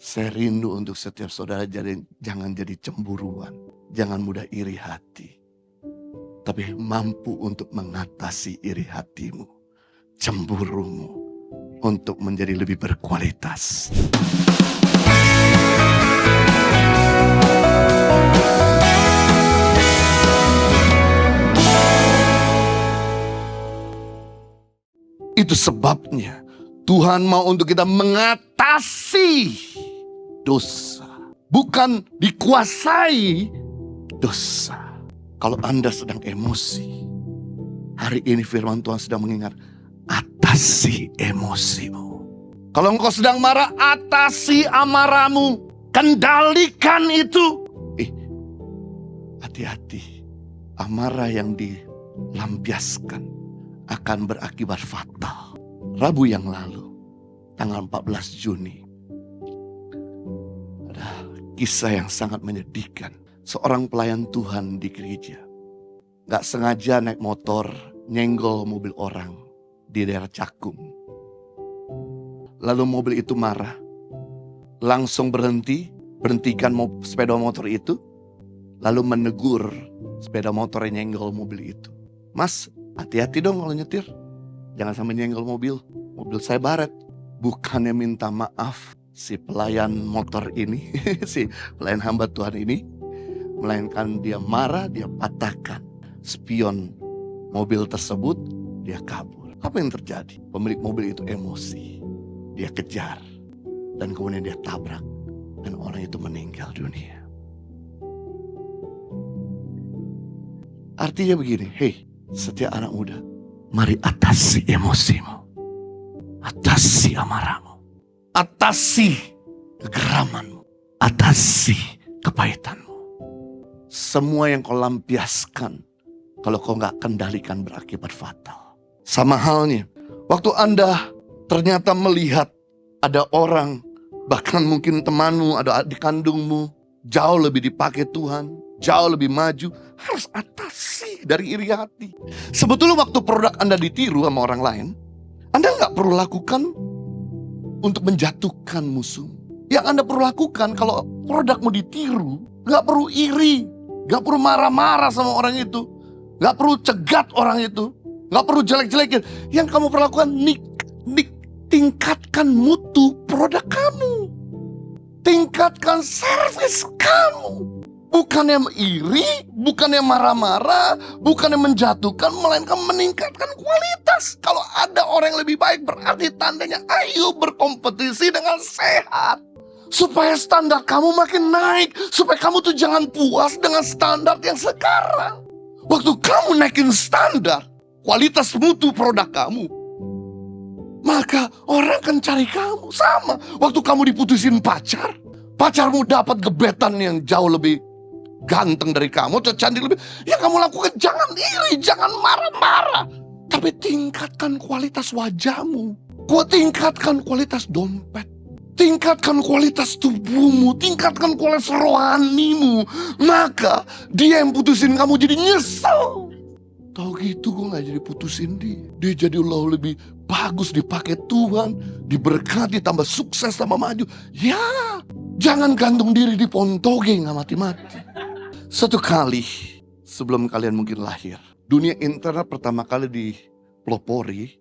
Saya rindu untuk setiap saudara jangan jadi cemburuan. Jangan mudah iri hati. Tapi mampu untuk mengatasi iri hatimu, cemburumu, untuk menjadi lebih berkualitas. Itu sebabnya Tuhan mau untuk kita mengatasi dosa, bukan dikuasai dosa. Kalau Anda sedang emosi, hari ini firman Tuhan sedang mengingat, atasi emosimu. Kalau engkau sedang marah, atasi amarahmu, kendalikan itu. Hati-hati, amarah yang dilampiaskan akan berakibat fatal. Rabu yang lalu, tanggal 14 Juni, ada kisah yang sangat menyedihkan. Seorang pelayan Tuhan di gereja gak sengaja naik motor nyenggol mobil orang di daerah Cakung. Lalu mobil itu marah, langsung berhentikan sepeda motor itu, lalu menegur sepeda motor yang nyenggol mobil itu. Mas, hati-hati dong kalau nyetir, jangan sampai nyenggol mobil saya baret. Bukannya minta maaf si pelayan motor ini, si pelayan hamba Tuhan ini, melainkan dia marah, dia patahkan spion mobil tersebut, dia kabur. Apa yang terjadi? Pemilik mobil itu emosi, dia kejar, dan kemudian dia tabrak, dan orang itu meninggal dunia. Artinya begini, setiap anak muda, mari atasi emosimu, atasi amarahmu, atasi kegeramanmu, atasi kepahitanmu. Semua yang kau lampiaskan, kalau kau gak kendalikan berakibat fatal. Sama halnya, waktu Anda ternyata melihat ada orang, bahkan mungkin temanmu, ada adik kandungmu, jauh lebih dipakai Tuhan, jauh lebih maju, harus atasi dari iri hati. Sebetulnya waktu produk Anda ditiru sama orang lain, Anda gak perlu lakukan untuk menjatuhkan musuh. Yang Anda perlu lakukan kalau produkmu ditiru, gak perlu iri, gak perlu marah-marah sama orang itu, gak perlu cegat orang itu, gak perlu jelek-jelekin. Yang kamu perlu lakukan, tingkatkan mutu produk kamu, tingkatkan servis kamu. Bukannya iri, bukannya marah-marah, bukannya menjatuhkan, melainkan meningkatkan kualitas. Kalau ada orang yang lebih baik, berarti tandanya ayo berkompetisi dengan sehat. Supaya standar kamu makin naik, supaya kamu tuh jangan puas dengan standar yang sekarang. Waktu kamu naikin standar, kualitas mutu produk kamu, maka orang akan cari kamu. Sama, waktu kamu diputusin pacarmu dapat gebetan yang jauh lebih ganteng dari kamu, atau cantik lebih, yang kamu lakukan jangan iri, jangan marah-marah, tapi tingkatkan kualitas wajahmu, tingkatkan kualitas dompet, tingkatkan kualitas tubuhmu, tingkatkan kualitas rohanimu. Maka dia yang putusin kamu jadi nyesel. Tahu gitu gue gak jadi putusin dia. Dia jadi lebih bagus dipakai Tuhan, diberkati, tambah sukses, tambah maju. Ya, jangan gantung diri di pohon toge gak mati-mati. Satu kali sebelum kalian mungkin lahir, dunia internet pertama kali dipelopori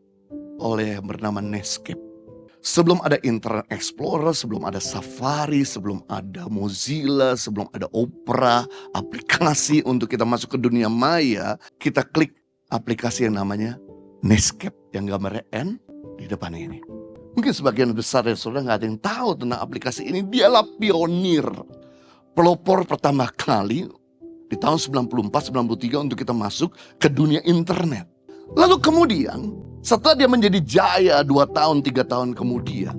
oleh yang bernama Netscape. Sebelum ada Internet Explorer, sebelum ada Safari, sebelum ada Mozilla, sebelum ada Opera, aplikasi untuk kita masuk ke dunia maya, kita klik aplikasi yang namanya Netscape, yang gambarnya N di depan ini. Mungkin sebagian besar dari saudara gak ada yang tahu tentang aplikasi ini. Dialah pionir, pelopor pertama kali di tahun 94-93 untuk kita masuk ke dunia internet. Lalu kemudian setelah dia menjadi jaya 2 tahun, 3 tahun kemudian,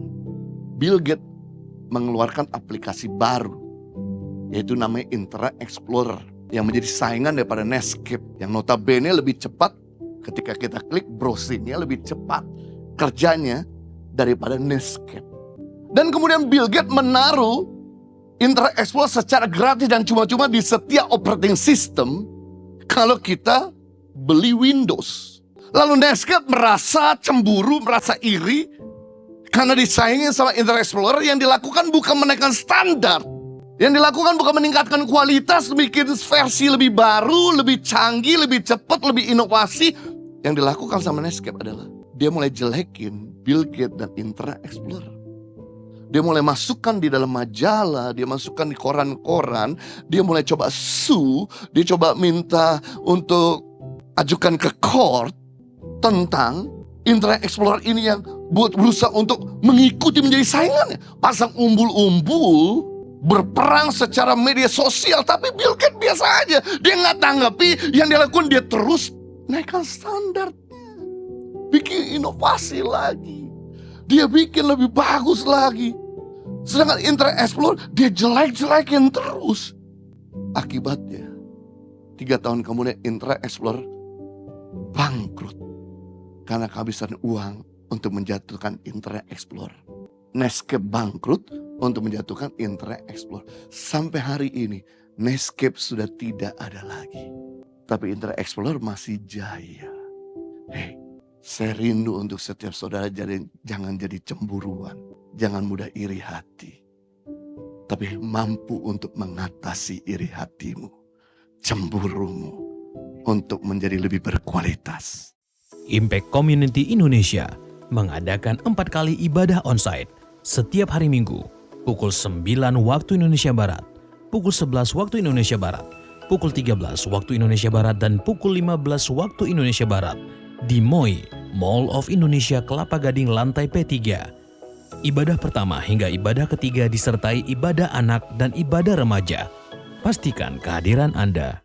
Bill Gates mengeluarkan aplikasi baru, yaitu namanya Internet Explorer, yang menjadi saingan daripada Netscape, yang notabene lebih cepat. Ketika kita klik, browsingnya lebih cepat kerjanya daripada Netscape. Dan kemudian Bill Gates menaruh Internet Explorer secara gratis dan cuma-cuma di setiap operating system kalau kita beli Windows. Lalu Netscape merasa cemburu, merasa iri, Karena disaingin sama Internet Explorer, yang dilakukan bukan menaikkan standar. Yang dilakukan bukan meningkatkan kualitas, bikin versi lebih baru, lebih canggih, lebih cepat, lebih inovasi. Yang dilakukan sama Netscape adalah dia mulai jelekin Bill Gates dan Internet Explorer. Dia mulai masukkan di dalam majalah, dia masukkan di koran-koran, dia mulai coba sue, dia coba minta untuk ajukan ke court tentang Internet Explorer ini yang berusaha untuk mengikuti menjadi saingannya. Pasang umbul-umbul, berperang secara media sosial, tapi Bill Gates biasa aja. Dia nggak tanggapi, yang dia lakukan dia terus naikkan standarnya, bikin inovasi lagi, dia bikin lebih bagus lagi. Sedangkan Internet Explorer dia jelek-jelekin terus. Akibatnya 3 tahun kemudian Internet Explorer bangkrut karena kehabisan uang untuk menjatuhkan Internet Explorer. Netscape bangkrut untuk menjatuhkan Internet Explorer. Sampai hari ini Netscape sudah tidak ada lagi, tapi Internet Explorer masih jaya. Hei, saya rindu untuk setiap saudara, jangan jadi cemburuan, jangan mudah iri hati, tapi mampu untuk mengatasi iri hatimu, cemburumu, untuk menjadi lebih berkualitas. Impact Community Indonesia mengadakan 4 kali ibadah onsite setiap hari Minggu, pukul 9 waktu Indonesia Barat, pukul 11 waktu Indonesia Barat, pukul 13 waktu Indonesia Barat, dan pukul 15 waktu Indonesia Barat di MOI, Mall of Indonesia Kelapa Gading lantai P3. Ibadah pertama hingga ibadah ketiga disertai ibadah anak dan ibadah remaja. Pastikan kehadiran Anda.